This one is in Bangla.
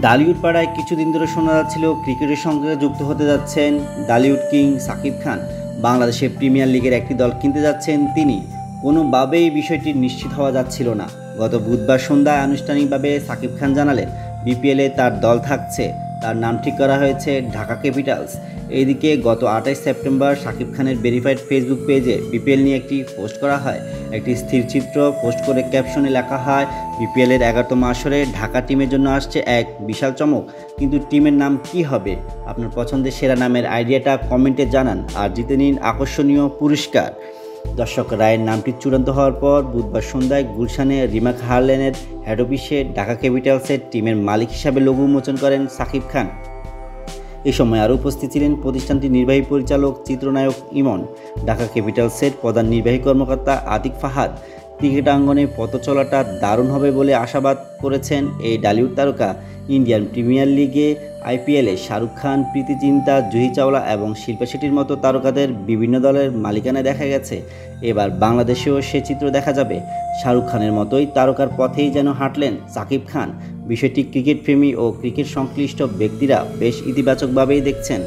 ডালিউড পাড়ায় কিছুদিন ধরে শোনা যাচ্ছিল ক্রিকেটের সঙ্গে যুক্ত হতে যাচ্ছেন ডালিউড কিং সাকিব খান। বাংলাদেশের প্রিমিয়ার লিগের একটি দল কিনতে যাচ্ছেন তিনি। কোনোভাবেই বিষয়টি নিশ্চিত হওয়া যাচ্ছিল না। গত বুধবার সন্ধ্যায় আনুষ্ঠানিকভাবে সাকিব খান জানালেন বিপিএলে তার দল থাকছে। তার নাম ঠিক করা হয়েছে ঢাকা ক্যাপিটালস। এইদিকে গত 28 সেপ্টেম্বর সাকিব খানের ভেরিফাইড ফেসবুক পেজে বিপিএল নিয়ে একটি পোস্ট করা হয়। একটি স্থিরচিত্র পোস্ট করে ক্যাপশনে লেখা হয়, বিপিএলের 11তম আসরে ঢাকা টিমের জন্য আসছে এক বিশাল চমক। কিন্তু টিমের নাম কি হবে? আপনার পছন্দের সেরা নামের আইডিয়াটা কমেন্টে জানান আর জিতে নিন আকর্ষণীয় পুরস্কার। দর্শক রায়ের নামটি চূড়ান্ত হওয়ার পর বুধবার সন্ধ্যায় গুলশানে রিমাক হারলেনের হেড অফিসে ঢাকা ক্যাপিটালসের টিমের মালিক হিসাবে লোগো উন্মোচন করেন সাকিব খান। এ সময় আরও উপস্থিত ছিলেন প্রতিষ্ঠানটির নির্বাহী পরিচালক চিত্রনায়ক ইমন, ঢাকা ক্যাপিটালসের প্রধান নির্বাহী কর্মকর্তা আতিক ফাহাদ। ক্রিকেট আঙ্গনে পথ চলাটা দারুণ হবে বলে আশাবাদ করেছেন এই ডালিউড তারকা। ইন্ডিয়ান প্রিমিয়ার লিগে আইপিএলে শাহরুখ খান, প্রীতি জিন্তা, জুহি চাওলা এবং শিল্পা শেট্টির মতো তারকাদের বিভিন্ন দলের মালিকানায় দেখা গেছে। এবার বাংলাদেশেও সে চিত্র দেখা যাবে। শাহরুখ খানের মতোই তারকার পথেই যেন হাঁটলেন সাকিব খান। বিষয়টি ক্রিকেট প্রেমী ও ক্রিকেট সংশ্লিষ্ট ব্যক্তিরা বেশ ইতিবাচকভাবেই দেখছেন।